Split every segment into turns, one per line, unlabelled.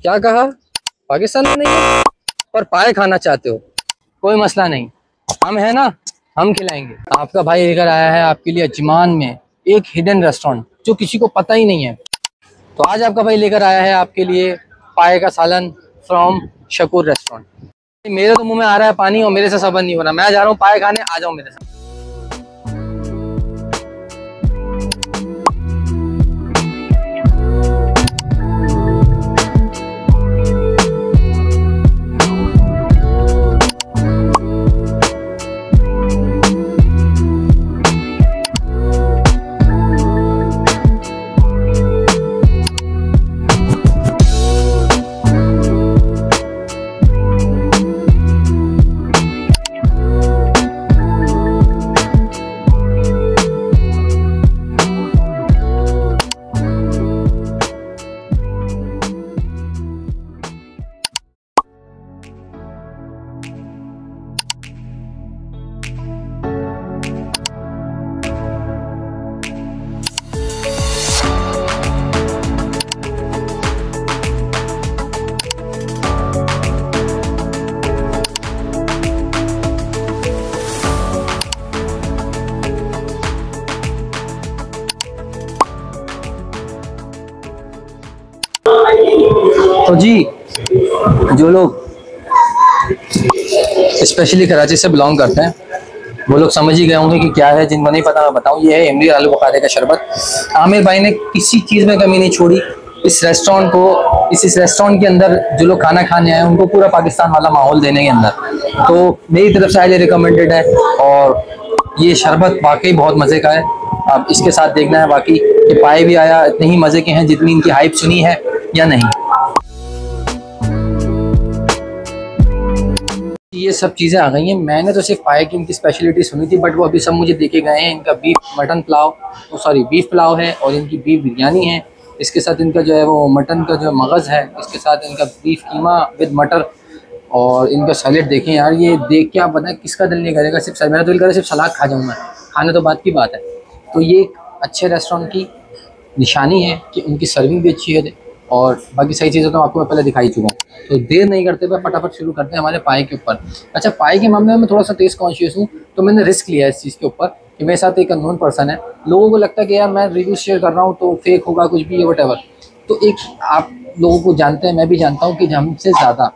क्या कहा? पाकिस्तान में नहीं है पर पाए खाना चाहते हो? कोई मसला नहीं, हम है ना, हम खिलाएंगे। आपका भाई लेकर आया है आपके लिए अजमान में एक हिडन रेस्टोरेंट जो किसी को पता ही नहीं है। तो आज आपका भाई लेकर आया है आपके लिए पाए का सालन फ्रॉम शकूर रेस्टोरेंट। मेरे तो मुंह में आ रहा है पानी और मेरे से सबर नहीं हो रहा। मैं जा रहा हूँ पाए खाने, आ जाओ मेरे साथ। तो जी, जो लोग स्पेशली कराची से बिलोंग करते हैं वो लोग समझ ही गए होंगे कि क्या है। जिनको नहीं पता मैं बताऊं, ये है इमली आलू बुखारे का शरबत। आमिर भाई ने किसी चीज़ में कमी नहीं छोड़ी। इस रेस्टोरेंट को, इस रेस्टोरेंट के अंदर जो लोग खाना खाने आए उनको पूरा पाकिस्तान वाला माहौल देने के अंदर, तो मेरी तरफ से हाईली रिकमेंडेड है। और ये शरबत वाकई बहुत मज़े का है। अब इसके साथ देखना है बाकी कि पाए भी आया इतने ही मज़े के हैं जितनी इनकी हाइप सुनी है या नहीं। ये सब चीज़ें आ गई हैं। मैंने तो सिर्फ पाए की इनकी स्पेशलिटी सुनी थी, बट वो अभी सब मुझे देखे गए हैं। इनका बीफ पुलाव है और इनकी बीफ बिरयानी है। इसके साथ इनका जो है वो मटन का जो मगज़ है, इसके साथ इनका बीफ कीमा विद मटर और इनका सैलेड। देखें यार, ये देख के आप बताएं किसका दिल नहीं करेगा। मेरा दिल करे सिर्फ सलाद खा जाऊँ मैं, खाने तो बात की बात है। तो ये एक अच्छे रेस्टोरेंट की निशानी है कि उनकी सर्विंग भी अच्छी है और बाकी सही चीज़ें तो आपको मैं पहले दिखाई चुका हूँ। तो देर नहीं करते हुए फटाफट शुरू करते हैं हमारे पाए के ऊपर। अच्छा, पाए के मामले में मैं थोड़ा सा टेस्ट कॉन्शियस हूँ, तो मैंने रिस्क लिया है इस चीज़ के ऊपर कि मेरे साथ एक अननोन पर्सन है। लोगों को लगता है कि यार मैं रिव्यू शेयर कर रहा हूँ तो फेक होगा, कुछ भी है, वटेवर। तो एक आप लोगों को जानते हैं, मैं भी जानता हूँ कि हमसे ज़्यादा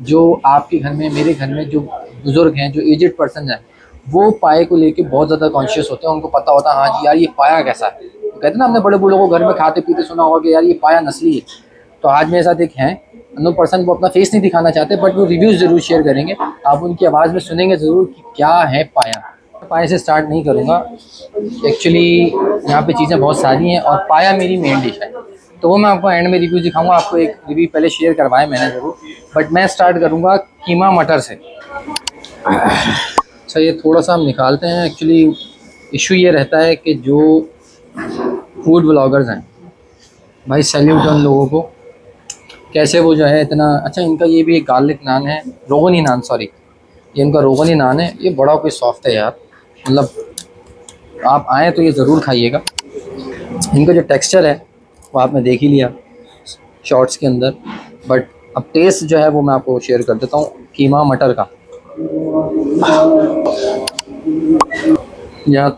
जो आपके घर में, मेरे घर में जो बुज़ुर्ग हैं, जो एजड पर्सन हैं, वो पाए को लेके बहुत ज़्यादा कॉन्शियस होते हैं। उनको पता होता है हाँ जी यार ये पाया कैसा है। तो कहते हैं ना, अपने बड़े बूढ़ों को घर में खाते पीते सुना होगा कि यार ये पाया नस्ली है। तो आज मेरे साथ एक हैं अननोन पर्सन, वो अपना फेस नहीं दिखाना चाहते बट वो रिव्यूज़ ज़रूर शेयर करेंगे। आप उनकी आवाज़ में सुनेंगे ज़रूर कि क्या है पाया। पाए से स्टार्ट नहीं करूँगा, एक्चुअली यहाँ पे चीज़ें बहुत सारी हैं और पाया मेरी मेन डिश है, तो वो मैं आपको एंड में रिव्यू दिखाऊंगा। आपको एक रिव्यू पहले शेयर करवाए मैंने ज़रूर, बट मैं स्टार्ट करूँगा कीमा मटर से। अच्छा, ये थोड़ा सा हम निकालते हैं। एक्चुअली इशू ये रहता है कि जो फूड ब्लॉगर्स हैं भाई, सैल्यूट उन लोगों को, कैसे वो जो है इतना अच्छा। इनका ये भी एक गार्लिक नान है, रोगनी नान, सॉरी, ये इनका रोगनी नान है। ये बड़ा कोई सॉफ्ट है यार, मतलब आप आएँ तो ये ज़रूर खाइएगा। इनका जो टेक्सचर है वो आपने देख ही लिया शॉर्ट्स के अंदर, बट अब टेस्ट जो है वो मैं आपको शेयर कर देता हूँ कीमा मटर का। यार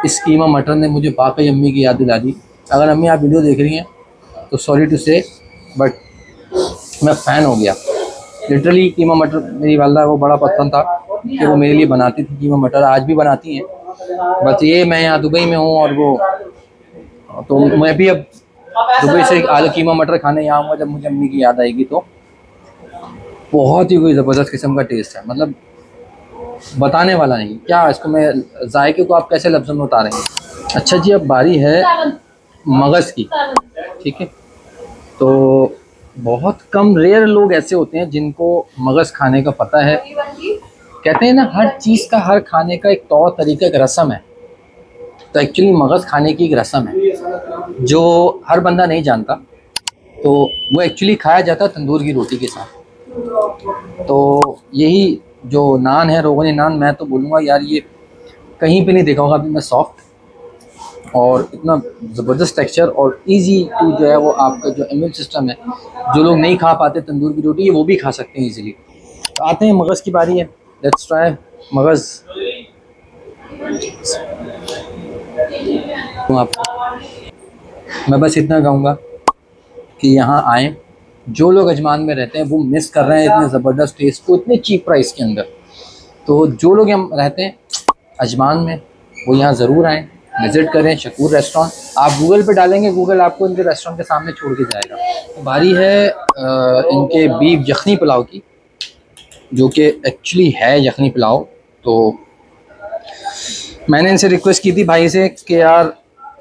इस कीमा मटर ने मुझे वाकई अम्मी की याद दिला दी। अगर अम्मी आप वीडियो देख रही हैं तो सॉरी टू से, बट मैं फ़ैन हो गया लिटरली। कीमा मटर मेरी वालदा को बड़ा पसंद था कि वो मेरे लिए बनाती थी कीमा मटर, आज भी बनाती हैं। बस ये मैं यहाँ दुबई में हूँ और वो, तो मैं भी अब दुबई से आलू कीमा मटर खाने यहाँ आऊँगा जब मुझे अम्मी की याद आएगी। तो बहुत ही कोई ज़बरदस्त किस्म का टेस्ट है, मतलब बताने वाला नहीं। क्या इसको मैं जायके को आप कैसे लफ्ज़ों में उतारेंगे। अच्छा जी, अब बारी है मगज़ की, ठीक है। तो बहुत कम रेयर लोग ऐसे होते हैं जिनको मगज़ खाने का पता है। कहते हैं ना, हर चीज़ का, हर खाने का एक तौर तरीका, एक रस्म है। तो एक्चुअली मगज़ खाने की एक रस्म है जो हर बंदा नहीं जानता। तो वो एक्चुअली खाया जाता है तंदूर की रोटी के साथ। तो यही जो नान है, रोगनी नान, मैं तो बोलूँगा यार ये कहीं पे नहीं देखा होगा अभी मैं सॉफ्ट। और इतना ज़बरदस्त टेक्सचर और इजी टू जो है वो आपका जो इम्यून सिस्टम है, जो लोग नहीं खा पाते तंदूर की रोटी, वो भी खा सकते हैं इजीली। तो आते हैं मगज़ की बारी है, लेट्स ट्राई मगज़। तो आपको मैं बस इतना कहूँगा कि यहाँ आएँ, जो लोग अजमान में रहते हैं वो मिस कर रहे हैं इतने ज़बरदस्त टेस्ट को इतने चीप प्राइस के अंदर। तो जो लोग हम रहते हैं अजमान में वो यहाँ ज़रूर आएँ, विज़िट करें शकूर रेस्टोरेंट। आप गूगल पे डालेंगे, गूगल आपको इनके रेस्टोरेंट के सामने छोड़ के जाएगा। तो बारी है इनके बीफ यखनी पुलाव की, जो कि एक्चुअली है यखनी पुलाव। तो मैंने इनसे रिक्वेस्ट की थी भाई से कि यार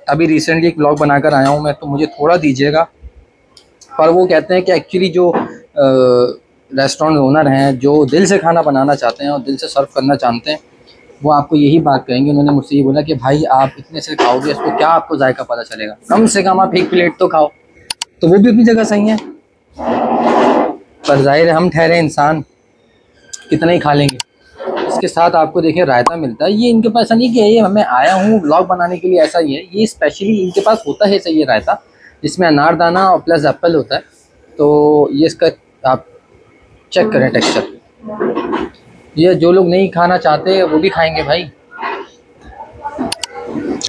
अभी रिसेंटली एक व्लॉग बनाकर आया हूँ मैं, तो मुझे थोड़ा दीजिएगा। पर वो कहते हैं कि एक्चुअली जो रेस्टोरेंट ओनर हैं, जो दिल से खाना बनाना चाहते हैं और दिल से सर्व करना चाहते हैं, वो आपको यही बात कहेंगे। उन्होंने मुझसे ये बोला कि भाई आप इतने से खाओगे इसको क्या आपको जायका पता चलेगा, कम से कम आप एक प्लेट तो खाओ। तो वो भी अपनी जगह सही है, पर जाहिर है हम ठहरे इंसान, कितना ही खा लेंगे। इसके साथ आपको देखिए रायता मिलता है। ये इनके पास नहीं कि ये मैं आया हूँ व्लॉग बनाने के लिए ऐसा ही है, ये स्पेशली इनके पास होता है सही रायता, जिसमें अनारदाना और प्लस एप्पल होता है। तो ये इसका आप चेक करें टेक्सचर, ये जो लोग नहीं खाना चाहते वो भी खाएंगे भाई।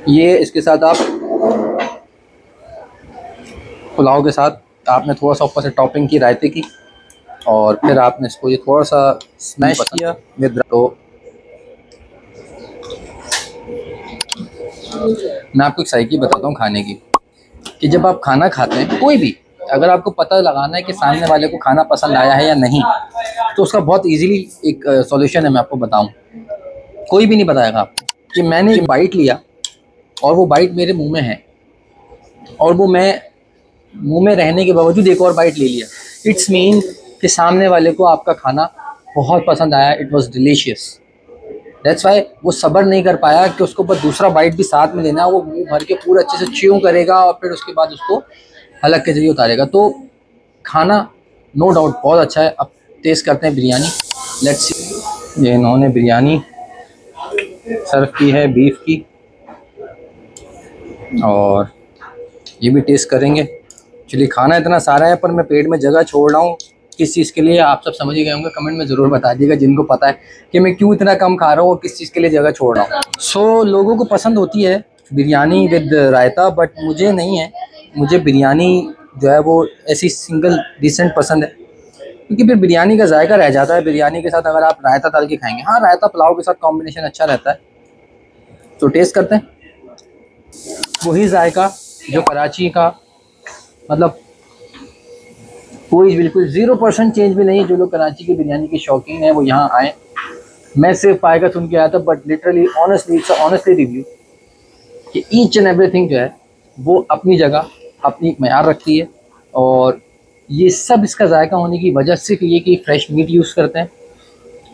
ये इसके साथ आप पुलाव के साथ आपने थोड़ा सा ऊपर से टॉपिंग की रायते की, और फिर आपने इसको ये थोड़ा सा स्मैश किया विद। तो मैं आपको एक साइकी बताता हूँ खाने की, कि जब आप खाना खाते हैं कोई भी, अगर आपको पता लगाना है कि सामने वाले को खाना पसंद आया है या नहीं, तो उसका बहुत इजीली एक सॉल्यूशन है, मैं आपको बताऊं। कोई भी नहीं बताएगा आपको कि मैंने एक बाइट लिया और वो बाइट मेरे मुंह में है, और वो मैं मुंह में रहने के बावजूद एक और बाइट ले लिया, इट्स मीन कि सामने वाले को आपका खाना बहुत पसंद आया, it was delicious. That's why वो सब्र नहीं कर पाया कि उसको ऊपर दूसरा बाइट भी साथ में लेना, वो मुंह भर के पूरा अच्छे से च्यू करेगा और फिर उसके बाद उसको हलक के जरिए उतारेगा। तो खाना नो डाउट बहुत अच्छा है। अब टेस्ट करते हैं बिरयानी, लेट्स सी। ये इन्होंने बिरयानी सर्व की है बीफ की, और ये भी टेस्ट करेंगे। एक्चुअली खाना इतना सारा है पर मैं पेट में जगह छोड़ रहा हूँ किस चीज़ के लिए, आप सब समझ ही गए होंगे। कमेंट में ज़रूर बता दीजिएगा जिनको पता है कि मैं क्यों इतना कम खा रहा हूँ और किस चीज़ के लिए जगह छोड़ रहा हूँ। सो लोगों को पसंद होती है बिरयानी विद रायता, बट मुझे नहीं है। मुझे बिरयानी जो है वो ऐसी सिंगल डिसेंट पसंद है, क्योंकि फिर बिरयानी का जायका रह जाता है। बिरयानी के साथ अगर आप रायता डाल के खाएंगे, हाँ रायता पुलाव के साथ कॉम्बिनेशन अच्छा रहता है। तो टेस्ट करते हैं वही जायका जो कराची का, मतलब कोई बिल्कुल 0% चेंज भी नहीं है। जो लोग कराची की बिरयानी के शौकीन हैं वो यहाँ आएँ। मैं सिर्फ पाएगा सुन के आया था, but literally honestly it's honestly review कि ईच एंड एवरीथिंग जो है वो अपनी जगह अपनी मयार रखती है। और ये सब इसका जायका होने की वजह सिर्फ ये कि फ्रेश मीट यूज़ करते हैं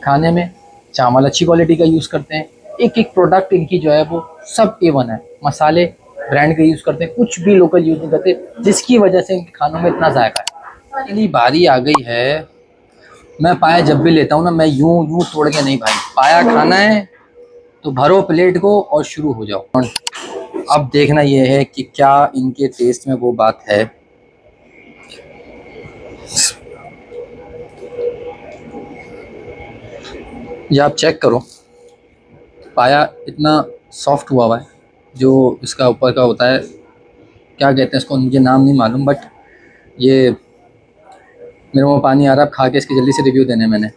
खाने में, चावल अच्छी क्वालिटी का यूज़ करते हैं, एक एक प्रोडक्ट इनकी जो है वो सब A1 है, मसाले ब्रांड के यूज़ करते हैं, कुछ भी लोकल यूज़ नहीं करते, जिसकी वजह से इनके खानों में इतना जायका है। चलिए बारी आ गई है। मैं पाया जब भी लेता हूँ ना, मैं यूं तोड़ के नहीं भाई, पाया खाना है तो भरो प्लेट को और शुरू हो जाओ। अब देखना ये है कि क्या इनके टेस्ट में वो बात है। ये आप चेक करो, पाया इतना सॉफ्ट हुआ है, जो इसका ऊपर का होता है क्या कहते हैं इसको, मुझे नाम नहीं मालूम, बट ये मेरे मुँह पानी आ रहा है खा के इसकी। जल्दी से रिव्यू देने मैंने,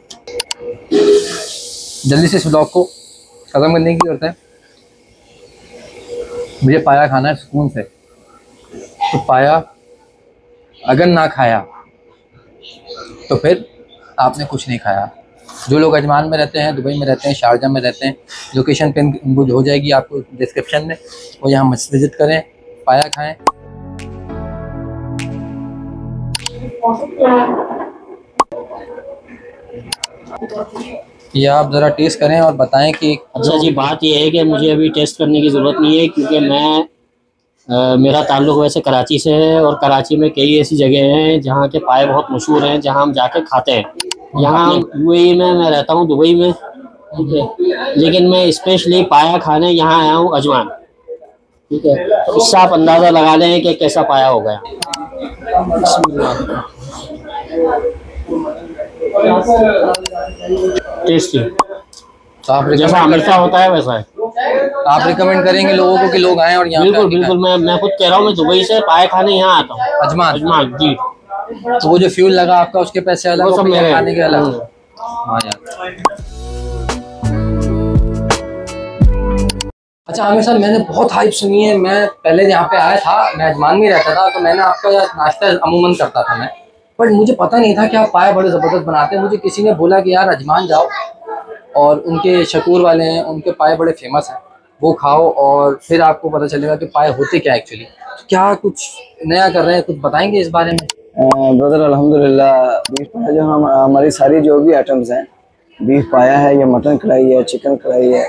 जल्दी से इस ब्लॉग को ख़त्म करने की ज़रूरत है। मुझे पाया खाना है सुकून से। तो पाया अगर ना खाया तो फिर आपने कुछ नहीं खाया। जो लोग अजमान में रहते हैं, दुबई में रहते हैं, शारजा में रहते हैं, लोकेशन पिन उनको हो जाएगी आपको डिस्क्रिप्शन में, वो यहाँ मस्जिद विजिट करें, पाया खाएं। ये आप ज़रा टेस्ट करें और बताएं कि।
अच्छा जी, बात यह है कि मुझे अभी टेस्ट करने की ज़रूरत नहीं है, क्योंकि मेरा ताल्लुक़ वैसे कराची से है, और कराची में कई ऐसी जगह हैं जहाँ के पाए बहुत मशहूर हैं, जहाँ हम जाके खाते हैं। यहाँ UAE में मैं रहता हूँ, दुबई में, ठीक है, लेकिन मैं स्पेशली पाया खाने यहाँ आया हूँ अजमान। ठीक है, तो इससे आप अंदाज़ा लगा लें कि कैसा पाया हो गया। टेस्टी,
तो आप
जैसा हमेशा होता है वैसा है।
आप रिकमेंड करेंगे लोगों को कि लोग आएं और यहाँ
बिल्कुल बिल्कुल, मैं खुद कह रहा हूँ, मैं दुबई से पाए खाने यहाँ आता हूँ।
अजमान
अजमान जी।
तो वो जो फ्यूल लगा आपका उसके पैसे अलग,
वो सब मेरे
खाने के अलग। हाँ यार। अच्छा आमिर साहब, मैंने बहुत हाइप सुनी है। मैं पहले यहाँ पे आया था, मैं अजमान में रहता था, तो मैंने आपका नाश्ता अमूमन करता था मैं, बट मुझे पता नहीं था कि आप पाए बड़े ज़बरदस्त बनाते हैं। मुझे किसी ने बोला कि यार अजमान जाओ और उनके शकूर वाले हैं, उनके पाए बड़े फेमस हैं, वो खाओ और फिर आपको पता चलेगा कि पाए होते क्या एक्चुअली। तो क्या कुछ नया कर रहे हैं, कुछ बताएंगे इस बारे में?
ब्रदर अल्हम्दुलिल्लाह, बीफ पाया जो हम हमारी सारी जो भी आइटम्स हैं, बीफ पाया है या मटन कढ़ाई है, चिकन कढ़ाई है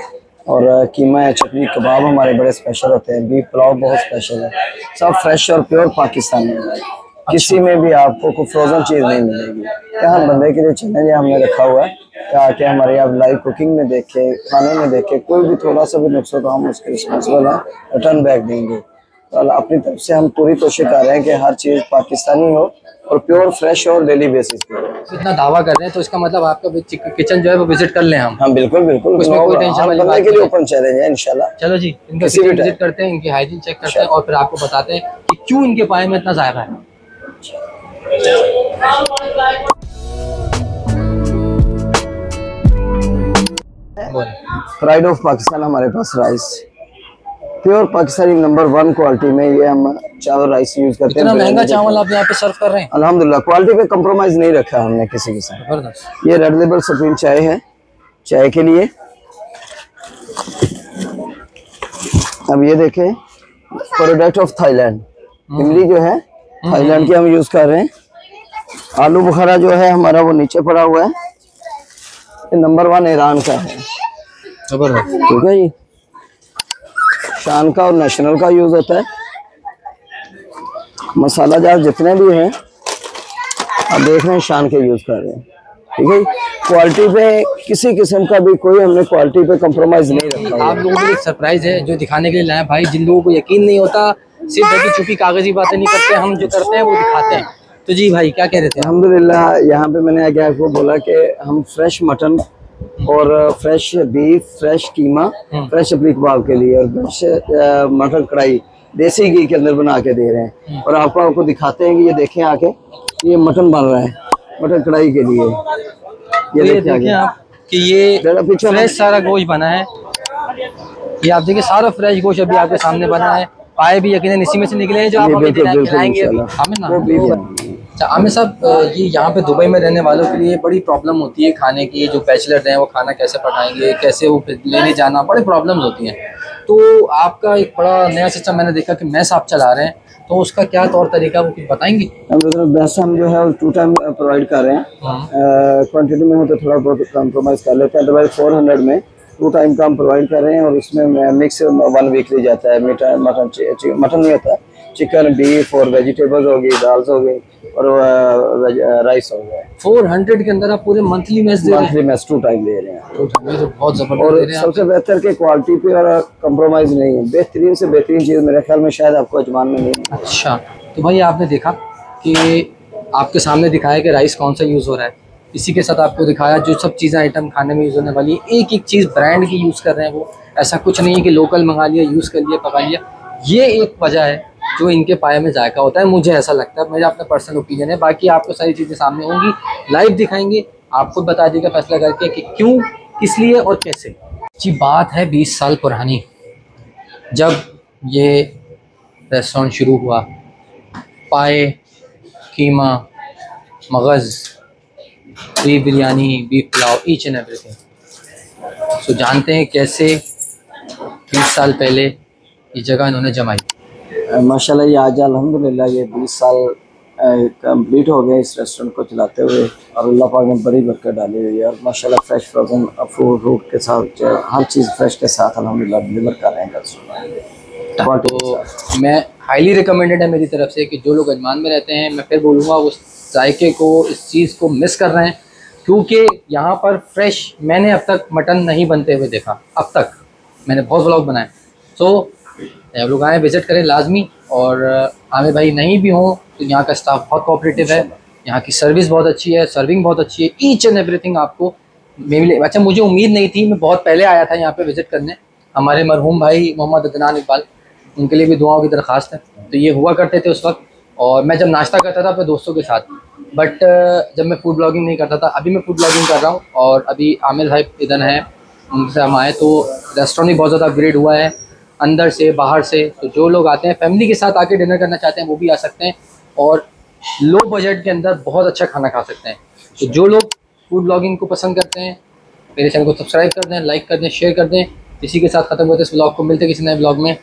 और कीमा है, चटनी कबाब हमारे बड़े स्पेशल होते हैं, बीफ पुलाव बहुत स्पेशल है, सब फ्रेश और प्योर पाकिस्तानी है। किसी में भी आपको कोई फ्रोजन चीज़ नहीं मिलेगी। यहाँ बंदे के लिए चैलेंज हमने रखा हुआ है कि हमारे आप लाइव कुकिंग में देखें, खाने में देखें, कोई भी थोड़ा सा भी नुकसान तो हम उसके रिस्पॉन्सिबल हैं, रिटर्न बैक देंगे। तो अपनी तरफ से हम पूरी कोशिश कर रहे हैं कि हर चीज़ पाकिस्तानी हो और प्योर फ्रेश और डेली बेसिस पे हो।
इतना दावा कर रहे हैं तो इसका मतलब आपका किचन जो है वो विजिट कर लें हम?
हाँ बिल्कुल बिल्कुल,
उसमें कोई टेंशन वाली बात
के लिए ओपन चैलेंज है इंशाल्लाह।
चलो जी, इनका किचन विजिट करते हैं, इनकी हाइजीन चेक करते हैं और फिर आपको बताते हैं कि क्यों इनके पाए में इतना जायका है।
प्राइड ऑफ पाकिस्तान हमारे पास rice, pure Pakistani number 1 quality में ये हम चावल राइस यूज करते हैं।
इतना महंगा चावल आप यहाँ पे सर्व कर रहे हैं?
अल्हम्दुलिल्लाह, क्वालिटी पे कंप्रोमाइज नहीं रखा हमने किसी के साथ। ये रेड लेबल सुप्रीम चाय है, चाय के लिए। अब ये देखें, प्रोडक्ट ऑफ थाईलैंड, इमली जो है थाईलैंड की हम यूज कर रहे हैं। आलू बुखारा जो है हमारा वो नीचे पड़ा हुआ है, ये नंबर 1 ईरान का है। ठीक है जी, शान का और नेशनल का यूज होता है। मसाला जार जितने भी हैं आप देख रहे हैं शान के यूज कर रहे हैं। ठीक है, क्वालिटी पे किसी किस्म का भी कोई हमने क्वालिटी पे कंप्रोमाइज नहीं रखा।
आप लोगों के लिए एक सरप्राइज है जो दिखाने के लिए लाए भाई। जिन लोगों को यकीन नहीं होता, सिर्फ ढकी छुपी कागजी बातें नहीं करते, हम जो करते हैं वो दिखाते हैं। तो जी भाई क्या कह रहे थे?
अल्हम्दुलिल्लाह, यहाँ पे मैंने आगे आपको बोला कि हम फ्रेश मटन और फ्रेश बीफ, फ्रेश कीमा, फ्रेश अपनी कबाब के लिए और फ्रेश मटन कढ़ाई देसी घी के अंदर बना के दे रहे हैं। और आपको दिखाते हैं कि ये देखें आके, ये मटन बन रहा है मटन कढ़ाई के लिए।
ये देखें आप कि ये फ्रेश सारा गोश्त बना है। ये आप देखिए सारा फ्रेश गोश्त अभी आपके सामने बना है। पाए भी यकीनन इसी में से निकले हैं जो आप अभी खिलाएंगे अभी। अच्छा आमिर साहब, ये यहाँ पे दुबई में रहने वालों के लिए बड़ी प्रॉब्लम होती है खाने की। जो बैचलर हैं वो खाना कैसे पकाएंगे, कैसे वो लेने जाना, बड़ी प्रॉब्लम्स होती हैं। तो आपका एक बड़ा नया सिस्टम मैंने देखा कि मैस आप चला रहे हैं, तो उसका क्या तौर तरीका वो कुछ बताएंगे?
मैस हम जो है 2 टाइम प्रोवाइड कर रहे हैं। क्वान्टिटी में हो तो थोड़ा बहुत कम्प्रोमाइज़ कर लेते हैं, अदरवाइज 400 में 2 टाइम का हम प्रोवाइड कर रहे हैं। और उसमें मिक्स 1 वीकली जाता है। मटन नहीं होता, चिकन, बीफ और वेजिटेबल्स हो गई, दाल्स हो गई और राइस हो गया।
400 के अंदर आप पूरे मंथली मैस दे रहे हैं?
मंथली मैस 2 टाइम दे रहे हैं।
तो बहुत जबरदस्त।
और सबसे बेहतर के क्वालिटी पे और कंप्रोमाइज नहीं है। बेहतरीन से बेहतरीन चीज़ मेरे ख्याल में शायद आपको अजमान में नहीं है।
अच्छा, तो भाई आपने देखा कि आपके सामने दिखाया कि राइस कौन सा यूज़ हो रहा है, इसी के साथ आपको दिखाया जो सब चीज़ें आइटम खाने में यूज़ होने वाली है। एक एक चीज़ ब्रांड की यूज़ कर रहे हैं वो, ऐसा कुछ नहीं है कि लोकल मंगा लिया, यूज़ कर लिया, पका लिया। ये एक वजह है जो इनके पाए में जायका होता है, मुझे ऐसा लगता है। मेरा अपना पर्सनल ओपिनियन है, बाकी आपको सारी चीज़ें सामने होंगी, लाइव दिखाएंगे, आप खुद बता दीजिएगा फैसला करके कि क्यों, किस लिए और कैसे। जी बात है 20 साल पुरानी, जब ये रेस्टोरेंट शुरू हुआ। पाए, कीमा, मगज़, beef biryani, beef pulao, each and everything. So जानते हैं कैसे 20 साल पहले ये जगह इन्होंने जमाई।
माशाल्लाह, ये आज अल्हम्दुलिल्लाह ये 20 साल कंप्लीट हो गए इस रेस्टोरेंट को चलाते हुए और अल्लाह पाक ने बड़ी बरकत डाली हुई है। और माशाल्लाह फ्रेश फ्रोजन फ्रूट के साथ हर चीज़ फ्रेश के साथ अल्हम्दुलिल्लाह डिलीवर कर रहे हैं।
तो मैं हाईली रिकमेंडेड है मेरी तरफ से कि जो लोग अजमान में रहते हैं, मैं फिर बोलूँगा, उस जायके को, इस चीज़ को मिस कर रहे हैं। क्योंकि यहाँ पर फ्रेश मैंने अब तक मटन नहीं बनते हुए देखा, अब तक मैंने बहुत व्लॉग बनाए। सो आप लोग आएँ, विज़िट करें लाजमी। और आमिर भाई नहीं भी हों तो यहाँ का स्टाफ बहुत कोऑपरेटिव है, यहाँ की सर्विस बहुत अच्छी है, सर्विंग बहुत अच्छी है, ईच एंड एवरीथिंग आपको मिले। अच्छा, मुझे उम्मीद नहीं थी, मैं बहुत पहले आया था यहाँ पे विज़िट करने। हमारे मरहूम भाई मोहम्मद अदनान इकबाल, उनके लिए भी दुआओं की दरख्वास्त है। तो ये हुआ करते थे उस वक्त, और मैं जब नाश्ता करता था अपने दोस्तों के साथ, बट जब मैं फूड ब्लॉगिंग नहीं करता था। अभी मैं फूड ब्लॉगिंग कर रहा हूँ, और अभी आमिर भाई इधर हैं, उनसे हम आए तो रेस्टोरेंट भी बहुत ज़्यादा अपग्रेड हुआ है अंदर से बाहर से। तो जो लोग आते हैं फैमिली के साथ आके डिनर करना चाहते हैं वो भी आ सकते हैं, और लो बजट के अंदर बहुत अच्छा खाना खा सकते हैं। तो जो लोग फूड ब्लॉगिंग को पसंद करते हैं, मेरे चैनल को सब्सक्राइब कर दें, लाइक कर दें, शेयर कर दें। इसी के साथ ख़त्म करते हैं इस ब्लॉग को, मिलते हैं किसी नए ब्लॉग में।